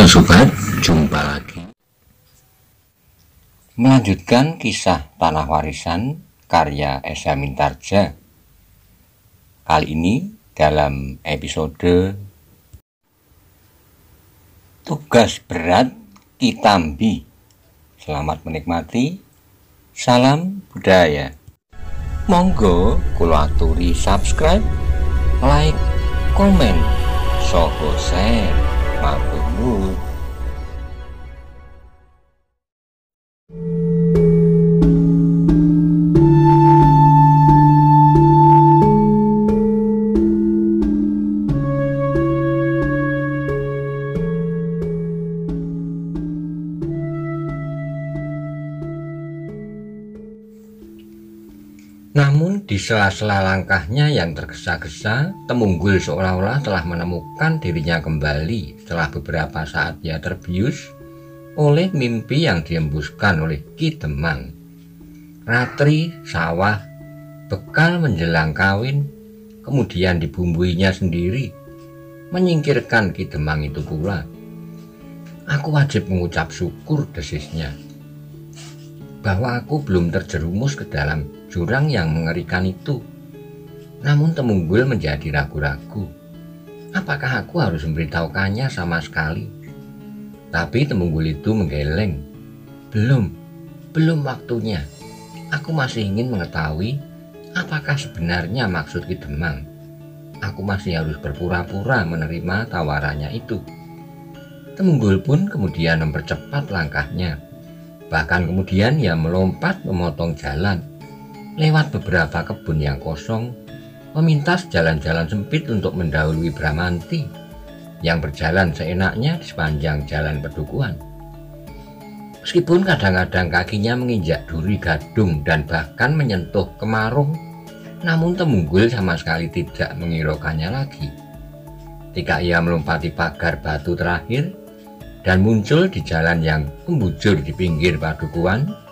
Halo sobat, jumpa lagi. Melanjutkan kisah Tanah Warisan karya Esa Mintarja. Kali ini dalam episode Tugas Berat Kitambi. Selamat menikmati. Salam budaya. Monggo kula aturi subscribe, like, komen, soho share. Matur nuwun. Namun di sela-sela langkahnya yang tergesa-gesa, Temunggul seolah-olah telah menemukan dirinya kembali setelah beberapa saat ia terbius oleh mimpi yang dihembuskan oleh Ki Demang. Ratri, sawah, bekal menjelang kawin, kemudian dibumbuinya sendiri, menyingkirkan Ki Demang itu pula. Aku wajib mengucap syukur, desisnya, bahwa aku belum terjerumus ke dalam jurang yang mengerikan itu. Namun Temunggul menjadi ragu-ragu. Apakah aku harus memberitahukannya sama sekali? Tapi Temunggul itu menggeleng. Belum waktunya. Aku masih ingin mengetahui apakah sebenarnya maksud Ki Demang. Aku masih harus berpura-pura menerima tawarannya itu. Temunggul pun kemudian mempercepat langkahnya. Bahkan kemudian ia melompat memotong jalan lewat beberapa kebun yang kosong, memintas jalan-jalan sempit untuk mendahului Bramanti yang berjalan seenaknya di sepanjang jalan pedukuhan. Meskipun kadang-kadang kakinya menginjak duri gadung dan bahkan menyentuh kemarung, namun Temunggul sama sekali tidak menghiraukannya lagi. Ketika ia melompati pagar batu terakhir dan muncul di jalan yang membujur di pinggir padukuhan,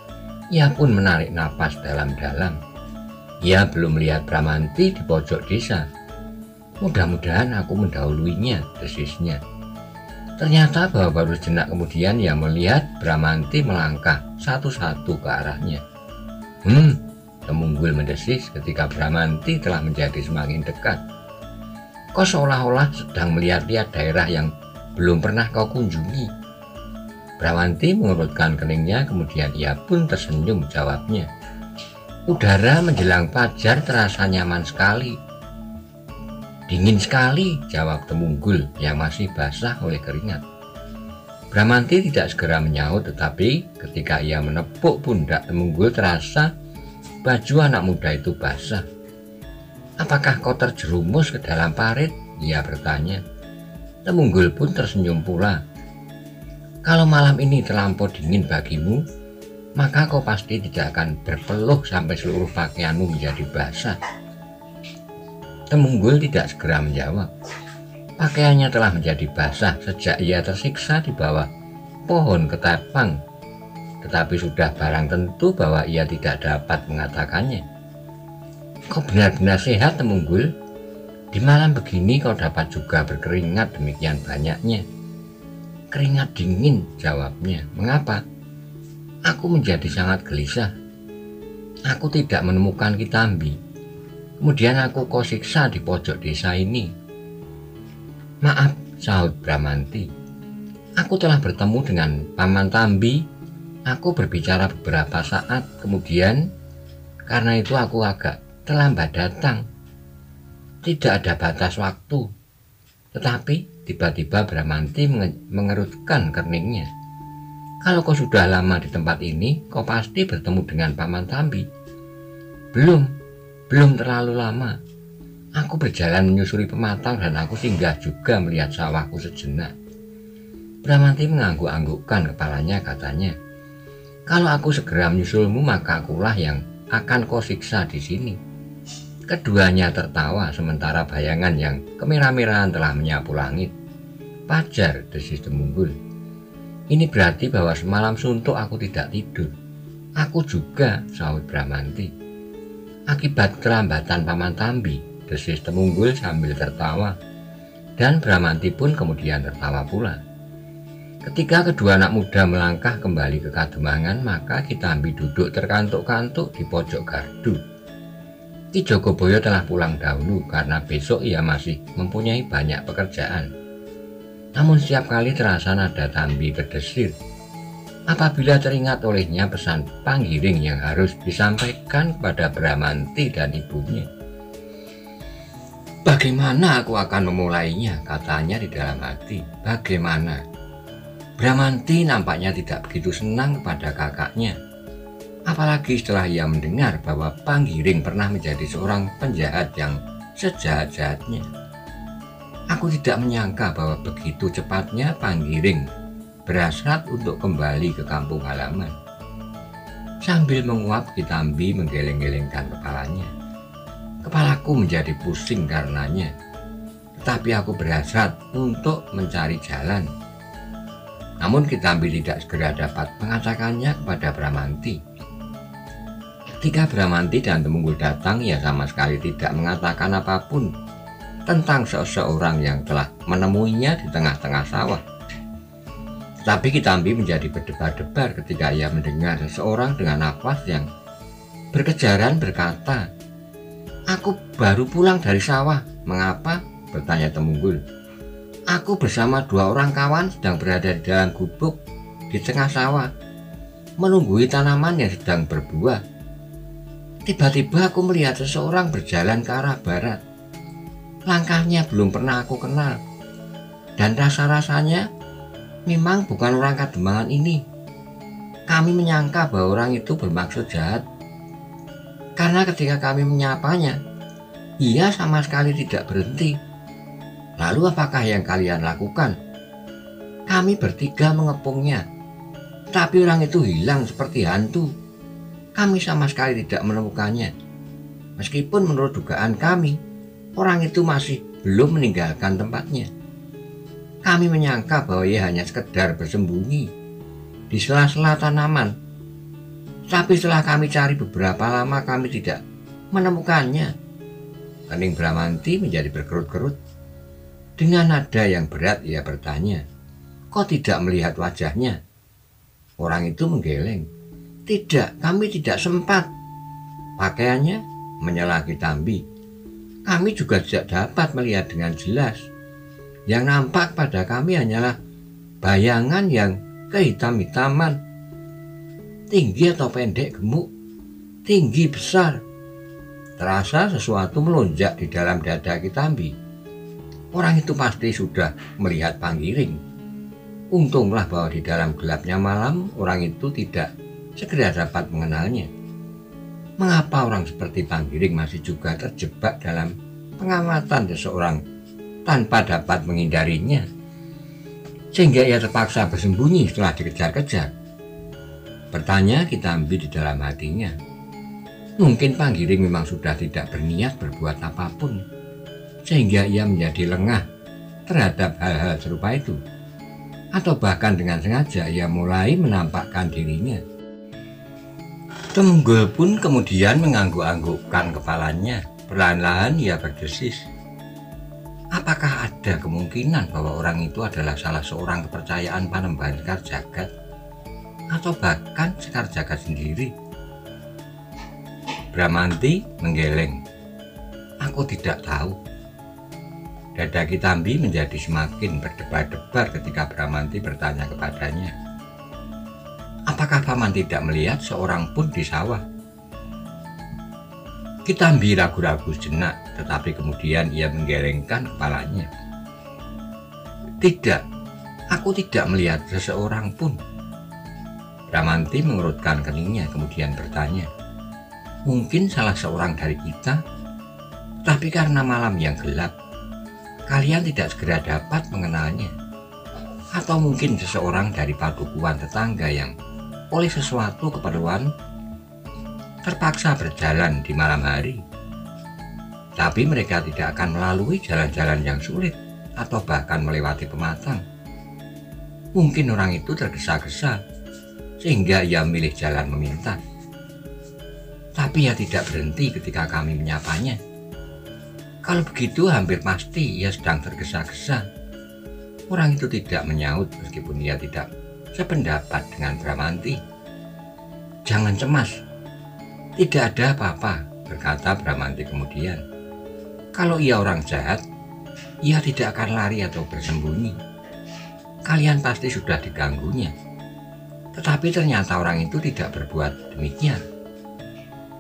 ia pun menarik napas dalam-dalam. Ia belum melihat Bramanti di pojok desa. Mudah-mudahan aku mendahuluinya, desisnya. Ternyata bahwa baru sejenak kemudian ia melihat Bramanti melangkah satu-satu ke arahnya. Temunggul mendesis ketika Bramanti telah menjadi semakin dekat. Kau seolah-olah sedang melihat-lihat daerah yang belum pernah kau kunjungi. Bramanti mengerutkan keningnya, kemudian ia pun tersenyum, jawabnya. Udara menjelang fajar terasa nyaman sekali. Dingin sekali, jawab Temunggul yang masih basah oleh keringat. Bramanti tidak segera menyaut, tetapi ketika ia menepuk pundak Temunggul terasa baju anak muda itu basah. Apakah kau terjerumus ke dalam parit? Ia bertanya. Temunggul pun tersenyum pula. Kalau malam ini terlampau dingin bagimu, maka kau pasti tidak akan berpeluh sampai seluruh pakaianmu menjadi basah. Temunggul tidak segera menjawab. Pakaiannya telah menjadi basah sejak ia tersiksa di bawah pohon ketapang, tetapi sudah barang tentu bahwa ia tidak dapat mengatakannya. Kau benar-benar sehat, Temunggul? Di malam begini kau dapat juga berkeringat demikian banyaknya. Keringat dingin, jawabnya. Mengapa? Aku menjadi sangat gelisah. Aku tidak menemukan Kitambi. Kemudian aku kau siksa di pojok desa ini. Maaf, sahut Bramanti. Aku telah bertemu dengan Paman Tambi. Aku berbicara beberapa saat, kemudian karena itu aku agak terlambat datang. Tidak ada batas waktu. Tetapi tiba-tiba Bramanti mengerutkan keningnya. Kalau kau sudah lama di tempat ini, kau pasti bertemu dengan Paman Tambi. Belum terlalu lama. Aku berjalan menyusuri pematang dan aku singgah juga melihat sawahku sejenak. Bramanti mengangguk-anggukkan kepalanya, katanya. Kalau aku segera menyusulmu, maka akulah yang akan kau siksa di sini. Keduanya tertawa sementara bayangan yang kemerah-merahan telah menyapu langit. Fajar, desis Temunggul. Ini berarti bahwa semalam suntuk aku tidak tidur. Aku juga, sahut Bramanti. Akibat kelambatan Paman Tambi, desis Temunggul sambil tertawa. Dan Bramanti pun kemudian tertawa pula. Ketika kedua anak muda melangkah kembali ke Kademangan, maka Kitambi duduk terkantuk-kantuk di pojok gardu. Ki Jogoboyo telah pulang dahulu karena besok ia masih mempunyai banyak pekerjaan. Namun setiap kali terasa nada Tambi berdesir apabila teringat olehnya pesan panggiring yang harus disampaikan kepada Bramanti dan ibunya. "Bagaimana aku akan memulainya?" katanya di dalam hati. Bagaimana? Bramanti nampaknya tidak begitu senang kepada kakaknya. Apalagi setelah ia mendengar bahwa Panggiring pernah menjadi seorang penjahat yang sejahat-jahatnya. Aku tidak menyangka bahwa begitu cepatnya Panggiring berhasrat untuk kembali ke kampung halaman. Sambil menguap, Kitambi menggeleng-gelengkan kepalanya. Kepalaku menjadi pusing karenanya, tetapi aku berhasrat untuk mencari jalan. Namun Kitambi tidak segera dapat mengatakannya kepada Bramanti. Ketika Bramanti dan Temunggu datang, ia sama sekali tidak mengatakan apapun tentang seseorang yang telah menemuinya di tengah-tengah sawah. Tetapi Kitambi menjadi berdebar-debar ketika ia mendengar seseorang dengan nafas yang berkejaran berkata, "Aku baru pulang dari sawah." "Mengapa?" bertanya Temunggul. "Aku bersama 2 orang kawan sedang berada di dalam gubuk di tengah sawah, menunggui tanaman yang sedang berbuah. Tiba-tiba aku melihat seseorang berjalan ke arah barat. Langkahnya belum pernah aku kenal, dan rasa-rasanya memang bukan orang Kademangan ini. Kami menyangka bahwa orang itu bermaksud jahat, karena ketika kami menyapanya, ia sama sekali tidak berhenti. Lalu apakah yang kalian lakukan?" "Kami bertiga mengepungnya, tapi orang itu hilang seperti hantu. Kami sama sekali tidak menemukannya. Meskipun menurut dugaan kami, orang itu masih belum meninggalkan tempatnya. Kami menyangka bahwa ia hanya sekedar bersembunyi di sela-sela tanaman. Tapi setelah kami cari beberapa lama, kami tidak menemukannya." Kening Bramanti menjadi berkerut-kerut. Dengan nada yang berat ia bertanya, "Kau tidak melihat wajahnya?" Orang itu menggeleng. "Tidak, kami tidak sempat." "Pakaiannya?" menyela Kitambi. "Kami juga tidak dapat melihat dengan jelas. Yang nampak pada kami hanyalah bayangan yang kehitam-hitaman. Tinggi atau pendek, gemuk, tinggi, besar." Terasa sesuatu melonjak di dalam dada Kitambi. Orang itu pasti sudah melihat Panggiring. Untunglah bahwa di dalam gelapnya malam orang itu tidak segera dapat mengenalnya. Mengapa orang seperti Panggiring masih juga terjebak dalam pengamatan seseorang tanpa dapat menghindarinya, sehingga ia terpaksa bersembunyi setelah dikejar-kejar? Bertanya Kitambi di dalam hatinya. Mungkin Panggiring memang sudah tidak berniat berbuat apapun, sehingga ia menjadi lengah terhadap hal-hal serupa itu. Atau bahkan dengan sengaja ia mulai menampakkan dirinya. Temunggul pun kemudian mengangguk-anggukkan kepalanya. Perlahan-lahan ia berdesis. Apakah ada kemungkinan bahwa orang itu adalah salah seorang kepercayaan Panembahan Sekar Jagad? Atau bahkan Sekar Jagad sendiri? Bramanti menggeleng. "Aku tidak tahu." Dada Kitambi menjadi semakin berdebar-debar ketika Bramanti bertanya kepadanya, "Apakah paman tidak melihat seorang pun di sawah?" Kitambi ragu-ragu sejenak, tetapi kemudian ia menggelengkan kepalanya. "Tidak, aku tidak melihat seseorang pun." Bramanti mengerutkan keningnya kemudian bertanya, "Mungkin salah seorang dari kita, tapi karena malam yang gelap, kalian tidak segera dapat mengenalnya. Atau mungkin seseorang dari padukuhan tetangga yang oleh sesuatu keperluan terpaksa berjalan di malam hari. Tapi mereka tidak akan melalui jalan-jalan yang sulit atau bahkan melewati pematang. Mungkin orang itu tergesa-gesa sehingga ia memilih jalan memintas. Tapi ia tidak berhenti ketika kami menyapanya. Kalau begitu hampir pasti ia sedang tergesa-gesa. Orang itu tidak menyaut meskipun ia tidak sependapat dengan Bramanti. "Jangan cemas, tidak ada apa-apa," berkata Bramanti kemudian. "Kalau ia orang jahat, ia tidak akan lari atau bersembunyi. Kalian pasti sudah diganggunya." Tetapi ternyata orang itu tidak berbuat demikian.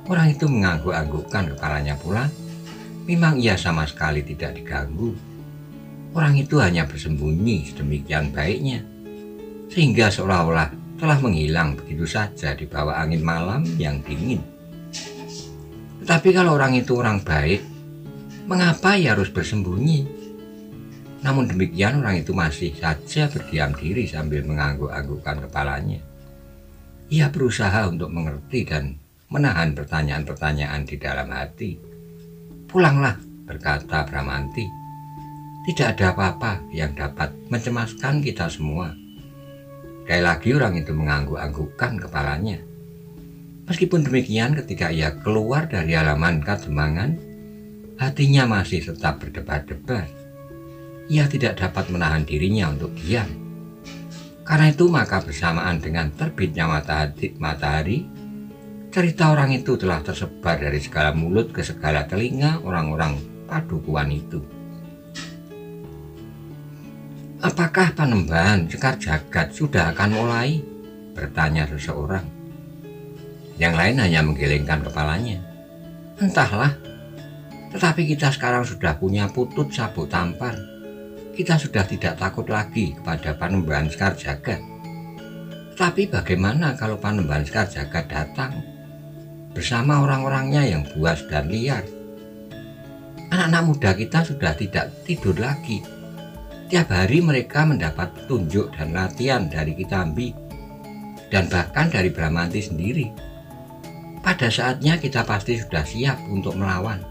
Orang itu mengangguk-anggukkan kepalanya pula. Memang ia sama sekali tidak diganggu. Orang itu hanya bersembunyi sedemikian baiknya, sehingga seolah-olah telah menghilang begitu saja di bawah angin malam yang dingin. Tetapi kalau orang itu orang baik, mengapa ia harus bersembunyi? Namun demikian orang itu masih saja berdiam diri sambil mengangguk-anggukkan kepalanya. Ia berusaha untuk mengerti dan menahan pertanyaan-pertanyaan di dalam hati. "Pulanglah," berkata Bramanti. "Tidak ada apa-apa yang dapat mencemaskan kita semua." Sekali lagi orang itu mengangguk-anggukkan kepalanya. Meskipun demikian, ketika ia keluar dari halaman Kademangan, hatinya masih tetap berdebar-debar. Ia tidak dapat menahan dirinya untuk diam. Karena itu maka bersamaan dengan terbitnya matahari, cerita orang itu telah tersebar dari segala mulut ke segala telinga orang-orang padukuhan itu. "Apakah Panembahan Sekar Jagad sudah akan mulai?" bertanya seseorang. Yang lain hanya menggelengkan kepalanya. "Entahlah, tetapi kita sekarang sudah punya putut sabuk tampar. Kita sudah tidak takut lagi kepada Panembahan Sekar Jagad. Tetapi bagaimana kalau Panembahan Sekar Jagad datang bersama orang-orangnya yang buas dan liar? Anak-anak muda kita sudah tidak tidur lagi. Tiap hari mereka mendapat petunjuk dan latihan dari Kitambi dan bahkan dari Bramanti sendiri. Pada saatnya kita pasti sudah siap untuk melawan.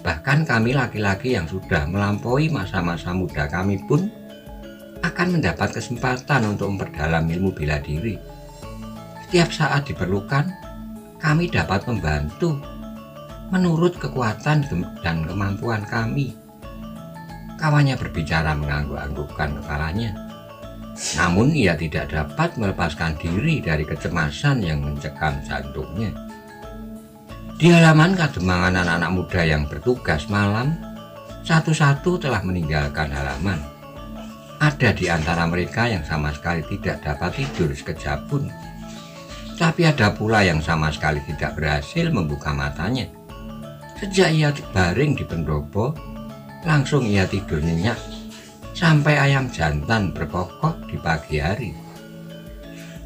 Bahkan kami laki-laki yang sudah melampaui masa-masa muda kami pun akan mendapat kesempatan untuk memperdalam ilmu bela diri. Setiap saat diperlukan, kami dapat membantu menurut kekuatan dan kemampuan kami." Kawannya berbicara mengangguk-anggukkan kepalanya. Namun ia tidak dapat melepaskan diri dari kecemasan yang mencekam jantungnya. Di halaman Kademangan anak-anak muda yang bertugas malam, satu-satu telah meninggalkan halaman. Ada di antara mereka yang sama sekali tidak dapat tidur sekejap pun. Tapi ada pula yang sama sekali tidak berhasil membuka matanya. Sejak ia baring di pendopo, langsung ia tidur nyenyak sampai ayam jantan berkokok di pagi hari.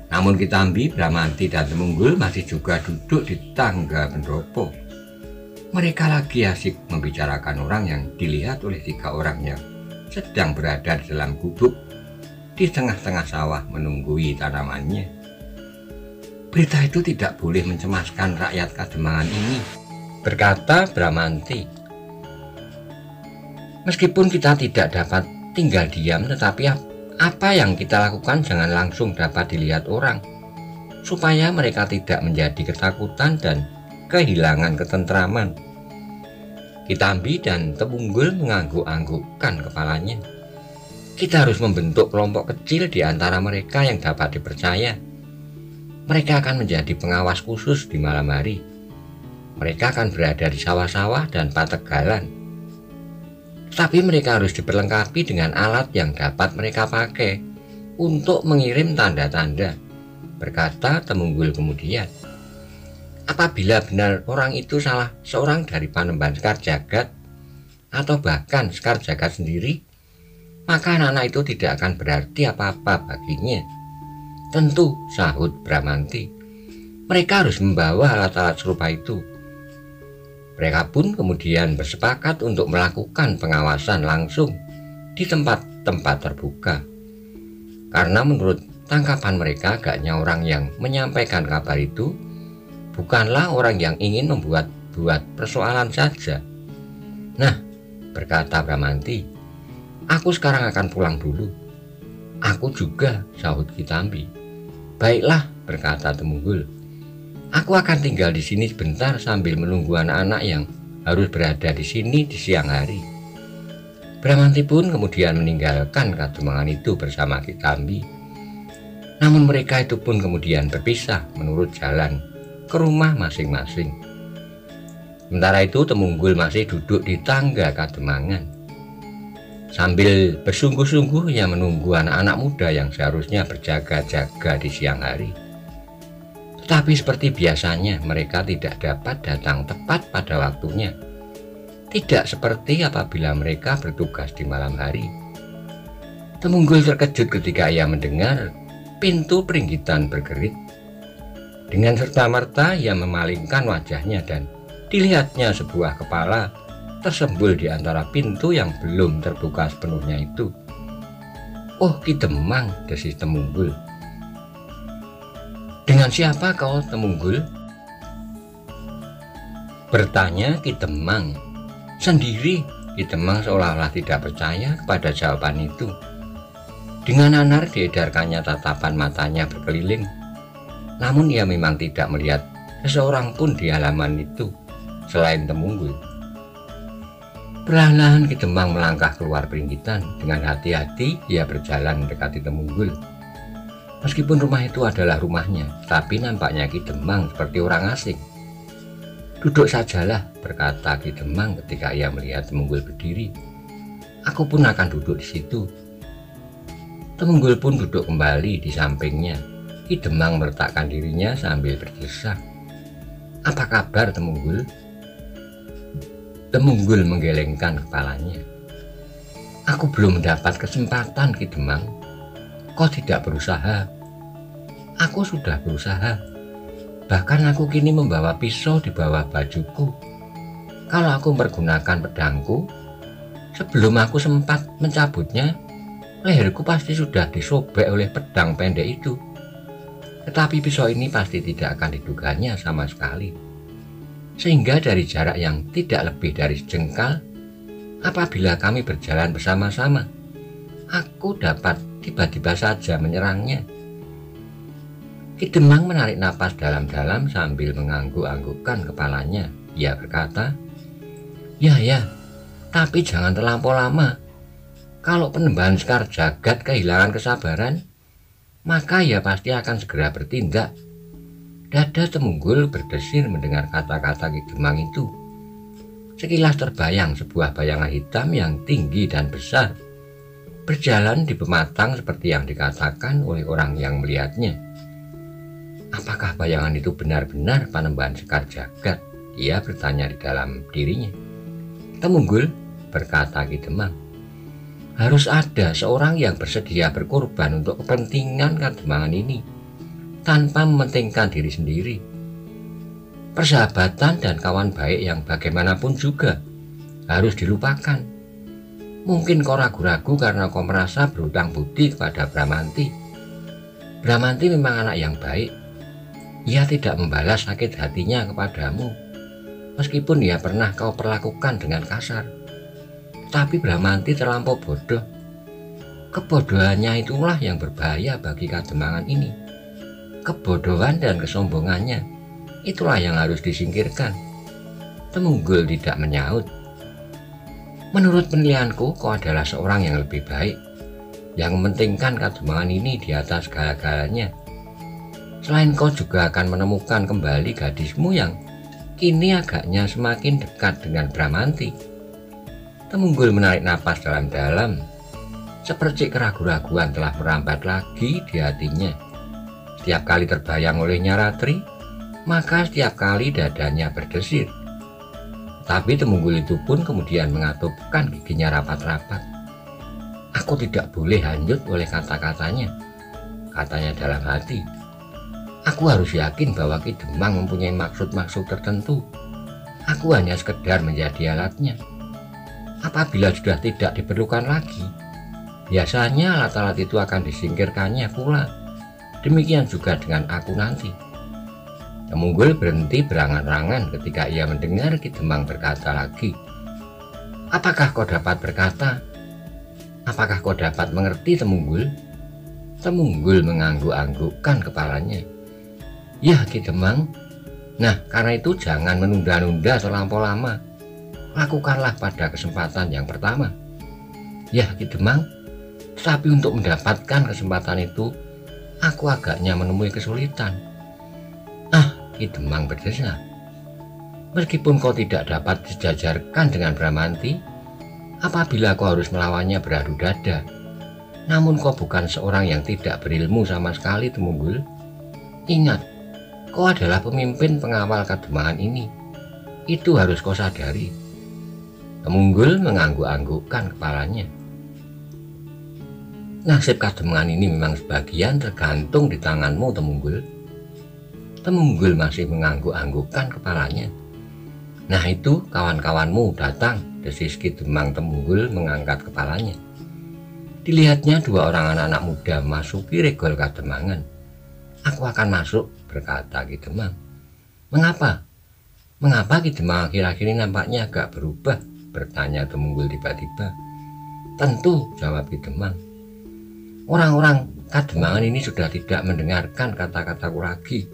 Namun Kitambi, Bramanti, dan Temungul masih juga duduk di tangga pendopo. Mereka lagi asik membicarakan orang yang dilihat oleh 3 orang yang sedang berada di dalam gubuk di tengah-tengah sawah menunggui tanamannya. "Berita itu tidak boleh mencemaskan rakyat Kademangan ini," berkata Bramanti. "Meskipun kita tidak dapat tinggal diam, tetapi apa yang kita lakukan jangan langsung dapat dilihat orang, supaya mereka tidak menjadi ketakutan dan kehilangan ketentraman." Kitambi dan Temungul mengangguk-anggukkan kepalanya. "Kita harus membentuk kelompok kecil di antara mereka yang dapat dipercaya. Mereka akan menjadi pengawas khusus di malam hari. Mereka akan berada di sawah-sawah dan pategalan. Tapi mereka harus diperlengkapi dengan alat yang dapat mereka pakai untuk mengirim tanda-tanda," berkata Temungul kemudian. "Apabila benar orang itu salah seorang dari Panembahan Sekar Jagad atau bahkan Sekar Jagad sendiri, maka anak-anak itu tidak akan berarti apa-apa baginya." "Tentu," sahut Bramanti, "mereka harus membawa alat-alat serupa itu." Mereka pun kemudian bersepakat untuk melakukan pengawasan langsung di tempat-tempat terbuka. Karena menurut tangkapan mereka, agaknya orang yang menyampaikan kabar itu bukanlah orang yang ingin membuat persoalan saja. "Nah," berkata Bramanti, "aku sekarang akan pulang dulu." "Aku juga," sahut Kitambi. "Baiklah," berkata Temungul, "aku akan tinggal di sini sebentar sambil menunggu anak-anak yang harus berada di sini di siang hari." Bramanti pun kemudian meninggalkan Kademangan itu bersama Ki Tambi. Namun mereka itu pun kemudian berpisah menurut jalan ke rumah masing-masing. Sementara itu Temunggul masih duduk di tangga Kademangan. Sambil bersungguh-sungguh ia menunggu anak-anak muda yang seharusnya berjaga-jaga di siang hari. Tetapi seperti biasanya mereka tidak dapat datang tepat pada waktunya. Tidak seperti apabila mereka bertugas di malam hari. Temunggul terkejut ketika ia mendengar pintu peringgitan bergerit. Dengan serta-merta ia memalingkan wajahnya dan dilihatnya sebuah kepala tersembul di antara pintu yang belum terbuka sepenuhnya itu. "Oh, Ki Demang," desis Temunggul. "Dengan siapa kau, Temunggul?" bertanya Ki Demang. "Sendiri," Ki Demang seolah-olah tidak percaya kepada jawaban itu. Dengan nanar diedarkannya tatapan matanya berkeliling. Namun ia memang tidak melihat seseorang pun di halaman itu selain Temunggul. Perlahan-lahan Ki Demang melangkah keluar peringgitan. Dengan hati-hati ia berjalan mendekati Temunggul. Meskipun rumah itu adalah rumahnya, tapi nampaknya Ki Demang seperti orang asing. "Duduk sajalah," berkata Ki Demang ketika ia melihat Temunggul berdiri. "Aku pun akan duduk di situ." Temunggul pun duduk kembali di sampingnya. Ki Demang meletakkan dirinya sambil berdesak. "Apa kabar, Temunggul?" Temunggul menggelengkan kepalanya. "Aku belum mendapat kesempatan, Ki Demang." "Kau tidak berusaha?" "Aku sudah berusaha. Bahkan aku kini membawa pisau di bawah bajuku. Kalau aku mempergunakan pedangku, sebelum aku sempat mencabutnya, leherku pasti sudah disobek oleh pedang pendek itu. Tetapi pisau ini pasti tidak akan diduganya sama sekali. Sehingga dari jarak yang tidak lebih dari sejengkal, apabila kami berjalan bersama-sama, aku dapat tiba-tiba saja menyerangnya." Ki Demang menarik napas dalam-dalam sambil mengangguk-anggukkan kepalanya. Ia berkata, Ya, tapi jangan terlampau lama. Kalau Penembahan Sekar Jagad kehilangan kesabaran, maka ia pasti akan segera bertindak." Dada Temunggul berdesir mendengar kata-kata Ki Demang itu. Sekilas terbayang sebuah bayangan hitam yang tinggi dan besar, berjalan di pematang seperti yang dikatakan oleh orang yang melihatnya. Apakah bayangan itu benar-benar Panembahan Sekar Jagad? Ia bertanya di dalam dirinya. "Temunggul," berkata Ki Demang, "harus ada seorang yang bersedia berkorban untuk kepentingan Kademangan ini, tanpa mementingkan diri sendiri. Persahabatan dan kawan baik yang bagaimanapun juga harus dilupakan. Mungkin kau ragu-ragu karena kau merasa berhutang budi kepada Bramanti. Bramanti memang anak yang baik. Ia tidak membalas sakit hatinya kepadamu, meskipun ia pernah kau perlakukan dengan kasar. Tapi Bramanti terlampau bodoh. Kebodohannya itulah yang berbahaya bagi Kademangan ini. Kebodohan dan kesombongannya itulah yang harus disingkirkan." Temunggul tidak menyaut. "Menurut penilaianku, kau adalah seorang yang lebih baik, yang mementingkan Kademangan ini di atas segala-galanya. Selain kau juga akan menemukan kembali gadismu yang kini agaknya semakin dekat dengan Bramanti." Temunggul menarik napas dalam-dalam. Seperti keraguan-raguan telah merambat lagi di hatinya. Setiap kali terbayang olehnya Ratri, maka setiap kali dadanya berdesir. Tapi Temunggul itu pun kemudian mengatupkan giginya rapat-rapat. "Aku tidak boleh hanyut oleh kata-katanya," katanya dalam hati. "Aku harus yakin bahwa Ki Demang mempunyai maksud-maksud tertentu. Aku hanya sekedar menjadi alatnya. Apabila sudah tidak diperlukan lagi, biasanya alat-alat itu akan disingkirkannya pula. Demikian juga dengan aku nanti." Temunggul berhenti berangan-angan ketika ia mendengar Ki Demang berkata lagi, "Apakah kau dapat berkata? Apakah kau dapat mengerti, Temunggul?" Temunggul mengangguk-anggukkan kepalanya. "Ya, Ki Demang. Nah, karena itu jangan menunda-nunda terlampau lama. Lakukanlah pada kesempatan yang pertama. Ya Ki Demang, tetapi untuk mendapatkan kesempatan itu, aku agaknya menemui kesulitan. Ah, Ki Demang berdesah. Meskipun kau tidak dapat disejajarkan dengan Bramanti, apabila kau harus melawannya beradu dada, namun kau bukan seorang yang tidak berilmu sama sekali, Temunggul. Ingat, kau adalah pemimpin pengawal Kademangan ini. Itu harus kau sadari. Temunggul mengangguk-anggukkan kepalanya. Nasib Kademangan ini memang sebagian tergantung di tanganmu, Temunggul. Temunggul masih mengangguk-anggukkan kepalanya. Nah itu kawan-kawanmu datang, desis Ki Demang. Temunggul mengangkat kepalanya. Dilihatnya dua orang anak-anak muda memasuki regol Kademangan. Aku akan masuk, berkata Ki Demang. Mengapa? Mengapa Ki Demang akhir-akhir ini nampaknya agak berubah? Bertanya Temunggul tiba-tiba. Tentu, jawab Ki Demang. Orang-orang Kademangan ini sudah tidak mendengarkan kata-kataku lagi.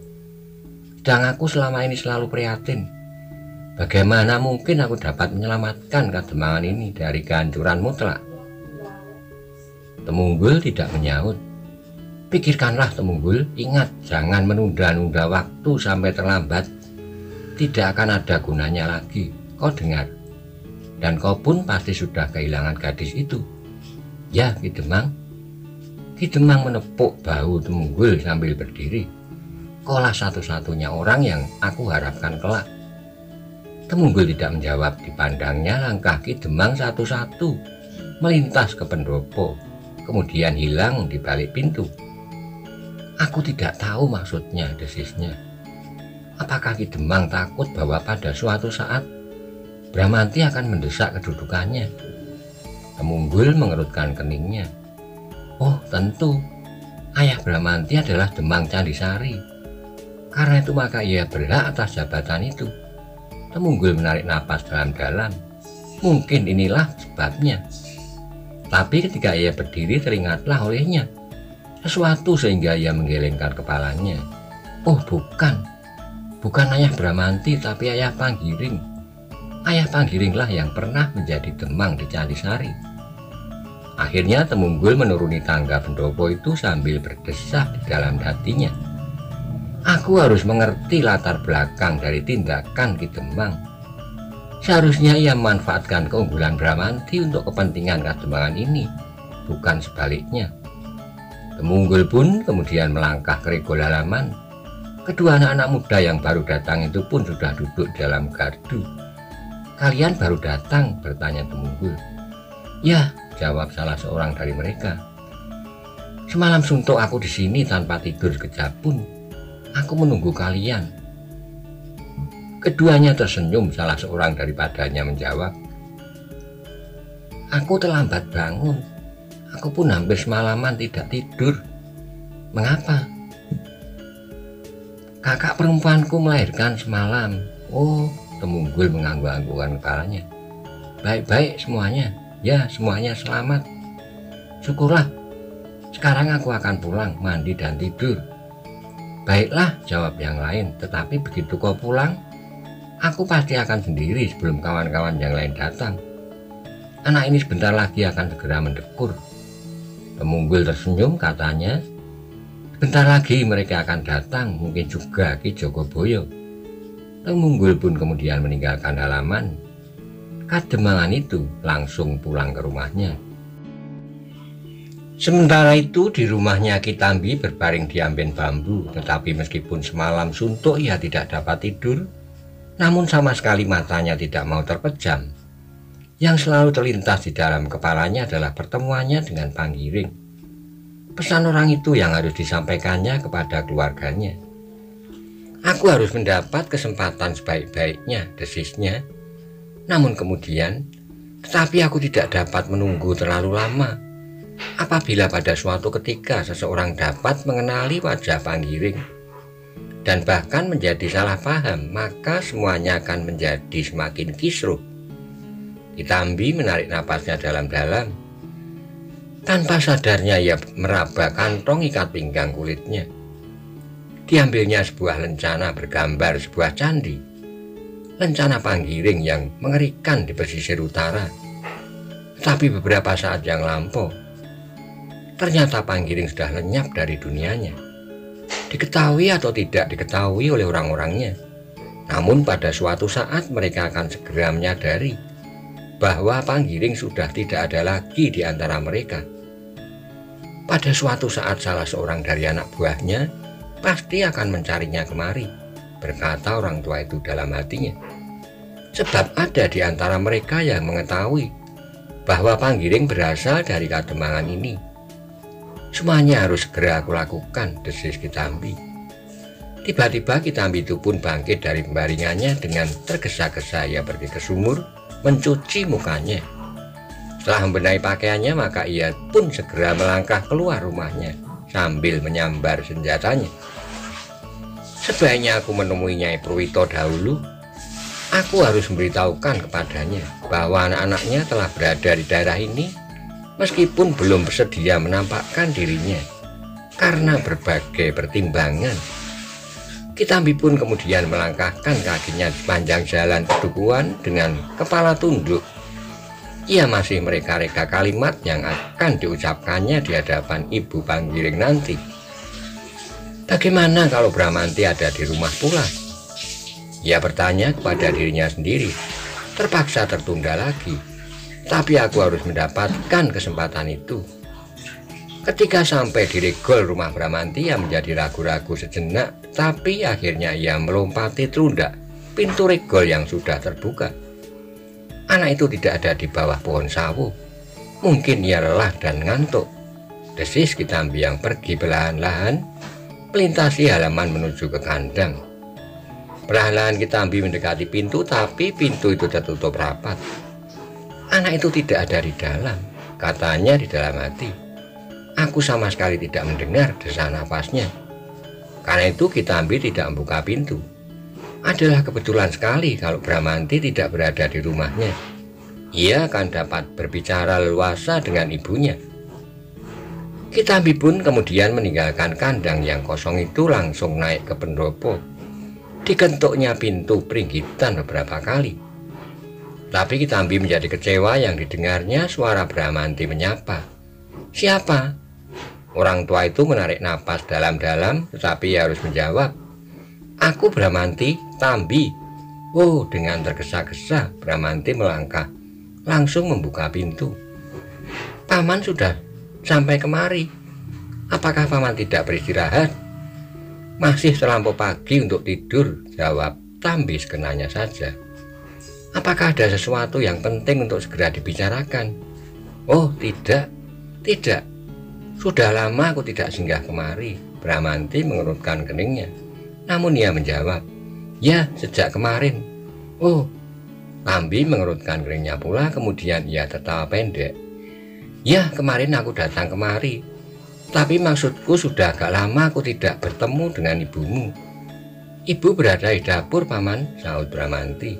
Sedang aku selama ini selalu prihatin. Bagaimana mungkin aku dapat menyelamatkan Kademangan ini dari kehancuran mutlak? Temunggul tidak menyaut. Pikirkanlah, Temunggul, ingat jangan menunda-nunda waktu sampai terlambat. Tidak akan ada gunanya lagi, kau dengar. Dan kau pun pasti sudah kehilangan gadis itu. Ya, Ki Demang. Ki Demang menepuk bahu Temunggul sambil berdiri. Kaulah satu-satunya orang yang aku harapkan kelak. Temunggul tidak menjawab. Dipandangnya langkah Ki Demang satu-satu melintas ke pendopo, kemudian hilang di balik pintu. Aku tidak tahu maksudnya, desisnya. Apakah Ki Demang takut bahwa pada suatu saat Bramanti akan mendesak kedudukannya? Temunggul mengerutkan keningnya. Oh tentu, ayah Bramanti adalah Demang Candisari. Karena itu maka ia berhak atas jabatan itu. Temunggul menarik napas dalam-dalam. Mungkin inilah sebabnya. Tapi ketika ia berdiri teringatlah olehnya sesuatu sehingga ia menggelengkan kepalanya. Oh bukan, bukan ayah Bramanti tapi ayah Panggiring. Ayah Panggiringlah yang pernah menjadi Demang di Candisari. Akhirnya Temunggul menuruni tangga pendopo itu sambil berdesak di dalam hatinya. Aku harus mengerti latar belakang dari tindakan Ki Demang. Seharusnya ia memanfaatkan keunggulan Bramanti untuk kepentingan Kademangan ini, bukan sebaliknya. Temunggul pun kemudian melangkah ke regol halaman. Kedua anak-anak muda yang baru datang itu pun sudah duduk dalam gardu. Kalian baru datang? Bertanya Temunggul. Ya, jawab salah seorang dari mereka. Semalam suntuk aku di sini tanpa tidur sekejap pun. Aku menunggu kalian. Keduanya tersenyum. Salah seorang daripadanya menjawab. Aku terlambat bangun. Aku pun hampir semalaman tidak tidur. Mengapa? Kakak perempuanku melahirkan semalam. Oh, Temunggul mengangguk-anggukkan kepalanya. Baik-baik semuanya. Ya, semuanya selamat. Syukurlah. Sekarang aku akan pulang, mandi dan tidur. Baiklah, jawab yang lain. Tetapi begitu kau pulang, aku pasti akan sendiri sebelum kawan-kawan yang lain datang. Anak ini sebentar lagi akan segera mendekur. Temunggul tersenyum, katanya. Sebentar lagi mereka akan datang, mungkin juga Ki Jogoboyo. Temunggul pun kemudian meninggalkan halaman Kademangan itu, langsung pulang ke rumahnya. Sementara itu di rumahnya Ki Tambi berbaring di amben bambu. Tetapi meskipun semalam suntuk ia tidak dapat tidur, namun sama sekali matanya tidak mau terpejam. Yang selalu terlintas di dalam kepalanya adalah pertemuannya dengan Panggiring. Pesan orang itu yang harus disampaikannya kepada keluarganya. Aku harus mendapat kesempatan sebaik-baiknya, desisnya. Namun kemudian, tetapi aku tidak dapat menunggu terlalu lama. Apabila pada suatu ketika seseorang dapat mengenali wajah Panggiring dan bahkan menjadi salah paham, maka semuanya akan menjadi semakin kisruh. Ki Tambi menarik napasnya dalam-dalam. Tanpa sadarnya ia meraba kantong ikat pinggang kulitnya. Diambilnya sebuah lencana bergambar sebuah candi. Lencana Panggiring yang mengerikan di pesisir utara. Tapi beberapa saat yang lampau, ternyata Panggiring sudah lenyap dari dunianya. Diketahui atau tidak diketahui oleh orang-orangnya, namun pada suatu saat mereka akan segera menyadari bahwa Panggiring sudah tidak ada lagi di antara mereka. Pada suatu saat salah seorang dari anak buahnya pasti akan mencarinya kemari, berkata orang tua itu dalam hatinya. Sebab ada di antara mereka yang mengetahui bahwa Panggiring berasal dari Kademangan ini. Semuanya harus segera aku lakukan, desis Kitambi. Tiba-tiba Kitambi itu pun bangkit dari pembaringannya dengan tergesa-gesa. Ia pergi ke sumur mencuci mukanya. Setelah membenahi pakaiannya, maka ia pun segera melangkah keluar rumahnya sambil menyambar senjatanya. Sebaiknya aku menemui Nyai Purwito dahulu. Aku harus memberitahukan kepadanya bahwa anak-anaknya telah berada di daerah ini, meskipun belum bersedia menampakkan dirinya karena berbagai pertimbangan. Kitambi pun kemudian melangkahkan kakinya di sepanjang jalan Kedukuhan dengan kepala tunduk. Ia masih mereka-reka kalimat yang akan diucapkannya di hadapan Ibu Panggiring nanti. Bagaimana kalau Bramanti ada di rumah pula? Ia bertanya kepada dirinya sendiri. Terpaksa tertunda lagi, tapi aku harus mendapatkan kesempatan itu. Ketika sampai di regol rumah Bramanti, ia menjadi ragu-ragu sejenak, tapi akhirnya ia melompati telundak pintu regol yang sudah terbuka. Anak itu tidak ada di bawah pohon sawo. Mungkin ia lelah dan ngantuk, desis Kitambi yang pergi perlahan-lahan melintasi halaman menuju ke kandang. Perlahan-lahan Kitambi mendekati pintu, tapi pintu itu tertutup rapat. Anak itu tidak ada di dalam, katanya di dalam hati. Aku sama sekali tidak mendengar desah napasnya. Karena itu Kitambi tidak membuka pintu. Adalah kebetulan sekali kalau Bramanti tidak berada di rumahnya. Ia akan dapat berbicara leluasa dengan ibunya. Kitambi pun kemudian meninggalkan kandang yang kosong itu, langsung naik ke pendopo. Dikentuknya pintu peringgitan beberapa kali. Tapi Kitambi menjadi kecewa yang didengarnya suara Bramanti menyapa. Siapa? Orang tua itu menarik napas dalam-dalam, tetapi ia harus menjawab. Aku Bramanti, Tambi. Oh, dengan tergesa-gesa Bramanti melangkah, langsung membuka pintu. Paman sudah sampai kemari. Apakah paman tidak beristirahat? Masih terlampau pagi untuk tidur, jawab Tambi sekenanya saja. Apakah ada sesuatu yang penting untuk segera dibicarakan? Oh, tidak. Sudah lama aku tidak singgah kemari. Bramanti mengerutkan keningnya. Namun ia menjawab, ya, sejak kemarin. Oh, Tambi mengerutkan keningnya pula, kemudian ia tertawa pendek. Ya, kemarin aku datang kemari. Tapi maksudku sudah agak lama aku tidak bertemu dengan ibumu. Ibu berada di dapur, paman, sahut Bramanti.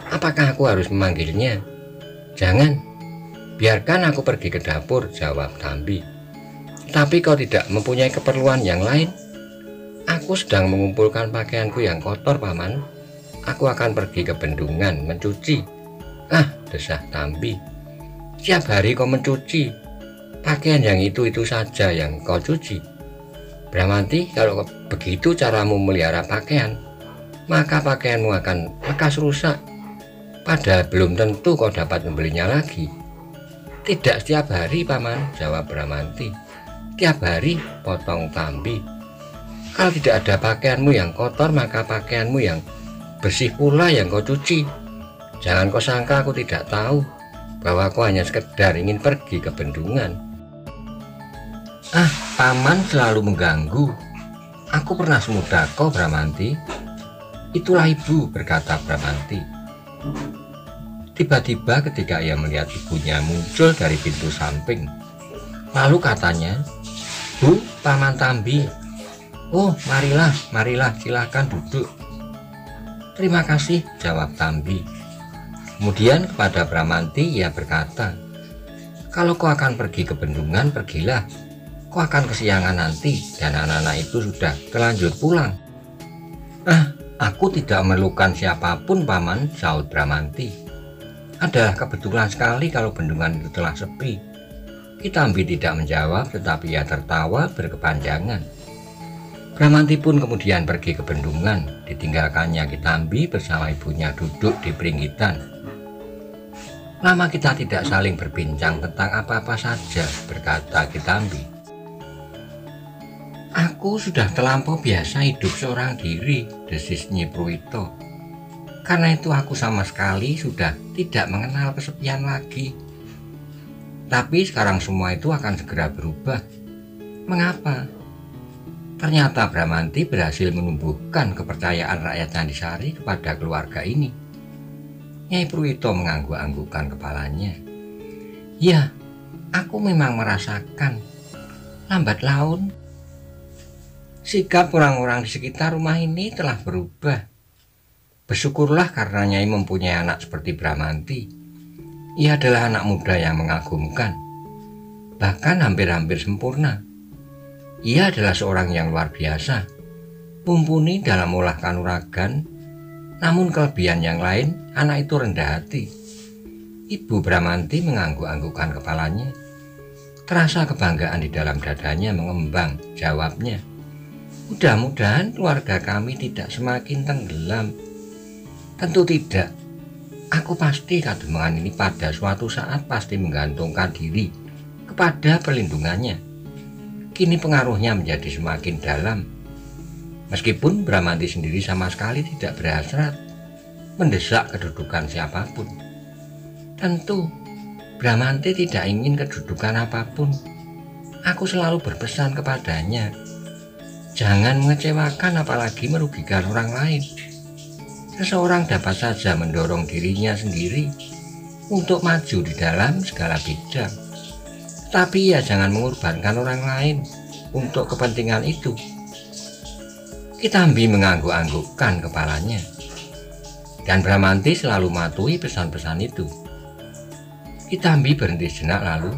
Apakah aku harus memanggilnya? Jangan, biarkan aku pergi ke dapur, jawab Tambi. Tapi kau tidak mempunyai keperluan yang lain? Aku sedang mengumpulkan pakaianku yang kotor, paman. Aku akan pergi ke bendungan mencuci. Ah, desah Tambi. Setiap hari kau mencuci. Pakaian yang itu saja yang kau cuci. Bramanti, kalau begitu caramu melihara pakaian, maka pakaianmu akan lekas rusak. Padahal belum tentu kau dapat membelinya lagi. Tidak setiap hari, paman, jawab Bramanti. Tiap hari, potong Tambi. Kalau tidak ada pakaianmu yang kotor, maka pakaianmu yang bersih pula yang kau cuci. Jangan kau sangka aku tidak tahu bahwa kau hanya sekedar ingin pergi ke bendungan. Ah, paman selalu mengganggu. Aku pernah semudah kau, Bramanti. Itulah ibu, berkata Bramanti. Tiba-tiba ketika ia melihat ibunya muncul dari pintu samping, lalu katanya, Bu, paman Tambi. Oh, marilah, silakan duduk. Terima kasih, jawab Tambi. Kemudian kepada Bramanti ia berkata, kalau kau akan pergi ke bendungan, pergilah. Kau akan kesiangan nanti dan anak-anak itu sudah terlanjur pulang. Ah, aku tidak memerlukan siapapun, paman, sahut Bramanti. Adalah kebetulan sekali kalau bendungan itu telah sepi. Kitambi tidak menjawab, tetapi ia tertawa berkepanjangan. Bramanti pun kemudian pergi ke bendungan, ditinggalkannya Kitambi bersama ibunya duduk di peringgitan. Lama kita tidak saling berbincang tentang apa-apa saja, berkata Kitambi. Aku sudah terlampau biasa hidup seorang diri, desis Nyi Pruwito. Karena itu aku sama sekali sudah tidak mengenal kesepian lagi. Tapi sekarang semua itu akan segera berubah. Mengapa? Ternyata Bramanti berhasil menumbuhkan kepercayaan rakyat Candisari kepada keluarga ini. Nyai Pruwito mengangguk-anggukkan kepalanya. Ya, aku memang merasakan. Lambat laun, sikap orang-orang di sekitar rumah ini telah berubah. Bersyukurlah karena Nyai mempunyai anak seperti Bramanti. Ia adalah anak muda yang mengagumkan, bahkan hampir-hampir sempurna. Ia adalah seorang yang luar biasa, mumpuni dalam olah kanuragan, namun kelebihan yang lain, anak itu rendah hati. Ibu Bramanti mengangguk-anggukkan kepalanya. Terasa kebanggaan di dalam dadanya mengembang, jawabnya. Mudah-mudahan keluarga kami tidak semakin tenggelam. Tentu tidak. Aku pasti Kademangan ini pada suatu saat pasti menggantungkan diri kepada perlindungannya. Kini pengaruhnya menjadi semakin dalam. Meskipun Bramanti sendiri sama sekali tidak berhasrat mendesak kedudukan siapapun. Tentu Bramanti tidak ingin kedudukan apapun. Aku selalu berpesan kepadanya, jangan mengecewakan apalagi merugikan orang lain. Seseorang dapat saja mendorong dirinya sendiri untuk maju di dalam segala bidang, tapi ia jangan mengorbankan orang lain untuk kepentingan itu. Kitambi mengangguk-anggukkan kepalanya, dan Bramanti selalu mematuhi pesan-pesan itu. Kitambi berhenti sejenak lalu.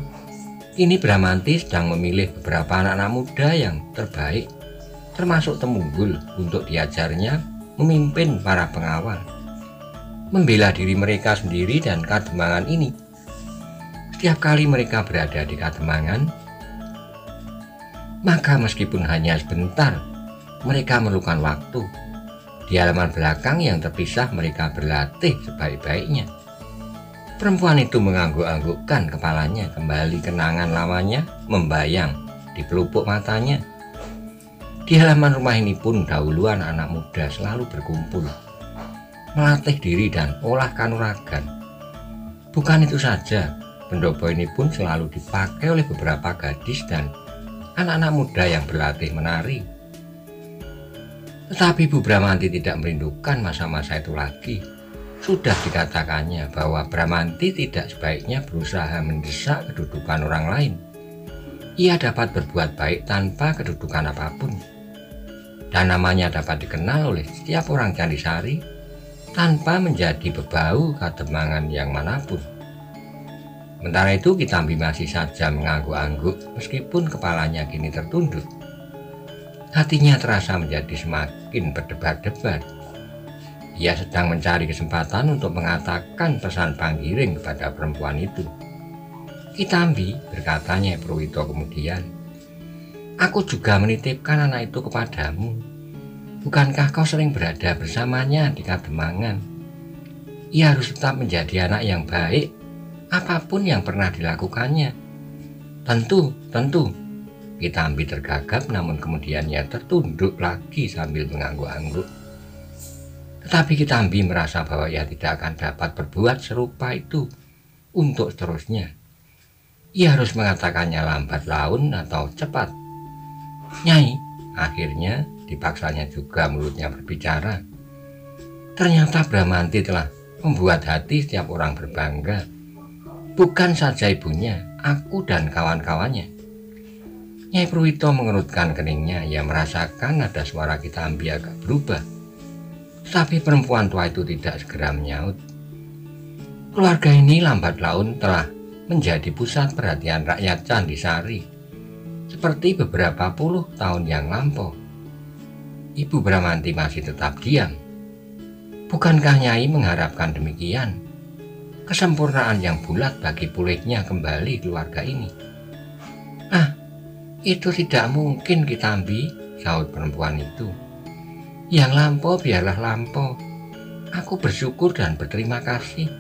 Kini Bramanti sedang memilih beberapa anak-anak muda yang terbaik, termasuk Temunggul, untuk diajarnya memimpin para pengawal, membela diri mereka sendiri dan Kademangan ini. Setiap kali mereka berada di Kademangan, maka meskipun hanya sebentar, mereka memerlukan waktu. Di halaman belakang yang terpisah mereka berlatih sebaik-baiknya. Perempuan itu mengangguk-anggukkan kepalanya, kembali kenangan lamanya membayang di pelupuk matanya. Di halaman rumah ini pun dahuluan anak muda selalu berkumpul, melatih diri dan olah kanuragan. Bukan itu saja, pendopo ini pun selalu dipakai oleh beberapa gadis dan anak-anak muda yang berlatih menari. Tetapi Bu Bramanti tidak merindukan masa-masa itu lagi. Sudah dikatakannya bahwa Bramanti tidak sebaiknya berusaha mendesak kedudukan orang lain. Ia dapat berbuat baik tanpa kedudukan apapun, dan namanya dapat dikenal oleh setiap orang Candisari tanpa menjadi bebau Kademangan yang manapun. Sementara itu Kitambi masih saja mengangguk-angguk meskipun kepalanya kini tertunduk. Hatinya terasa menjadi semakin berdebar-debar. Ia sedang mencari kesempatan untuk mengatakan pesan panggiring kepada perempuan itu. Kitambi, berkatanya Pruwito kemudian, aku juga menitipkan anak itu kepadamu. Bukankah kau sering berada bersamanya di Kademangan? Ia harus tetap menjadi anak yang baik, apapun yang pernah dilakukannya. Tentu. Kitambi tergagap, namun kemudian ia tertunduk lagi sambil mengangguk-angguk. Tetapi Kitambi merasa bahwa ia tidak akan dapat berbuat serupa itu untuk seterusnya. Ia harus mengatakannya lambat laun atau cepat. Nyai, akhirnya dipaksanya juga mulutnya berbicara. Ternyata Bramanti telah membuat hati setiap orang berbangga. Bukan saja ibunya, aku dan kawan-kawannya. Nyai Pruwito mengerutkan keningnya. Ia merasakan nada suara Kitambi agak berubah. Tapi perempuan tua itu tidak segera menyaut. Keluarga ini lambat laun telah menjadi pusat perhatian rakyat Candisari, seperti beberapa puluh tahun yang lampau. Ibu Bramanti masih tetap diam. Bukankah Nyai mengharapkan demikian? kesempurnaan yang bulat bagi pulihnya kembali keluarga ini. "Ah, itu tidak mungkin, Kitambi," sahut perempuan itu. "Yang lampau biarlah lampau. Aku bersyukur dan berterima kasih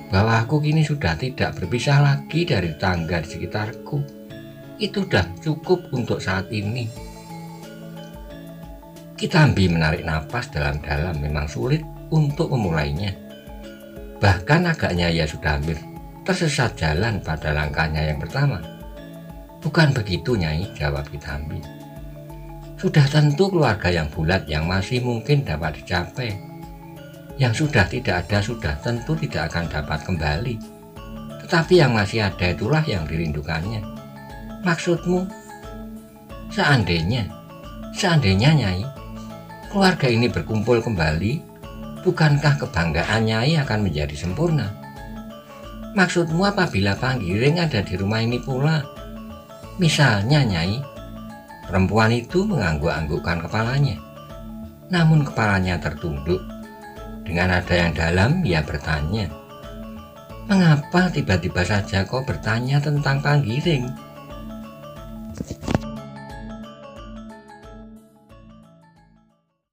bahwa aku kini sudah tidak berpisah lagi dari tangga di sekitarku. Itu sudah cukup untuk saat ini." Kitambi menarik napas dalam-dalam, memang sulit untuk memulainya. Bahkan agaknya ia sudah hampir tersesat jalan pada langkahnya yang pertama. "Bukan begitu, Nyai," jawab Kitambi. "Sudah tentu keluarga yang bulat yang masih mungkin dapat dicapai. Yang sudah tidak ada sudah tentu tidak akan dapat kembali. Tetapi yang masih ada itulah yang dirindukannya." "Maksudmu?" Seandainya Nyai, keluarga ini berkumpul kembali, bukankah kebanggaan Nyai akan menjadi sempurna? Maksudmu apabila Panggiring ada di rumah ini pula? Misalnya, Nyai." Perempuan itu mengangguk-anggukkan kepalanya. Namun kepalanya tertunduk. Dengan nada yang dalam ia bertanya, "Mengapa tiba-tiba saja kau bertanya tentang Panggiring?"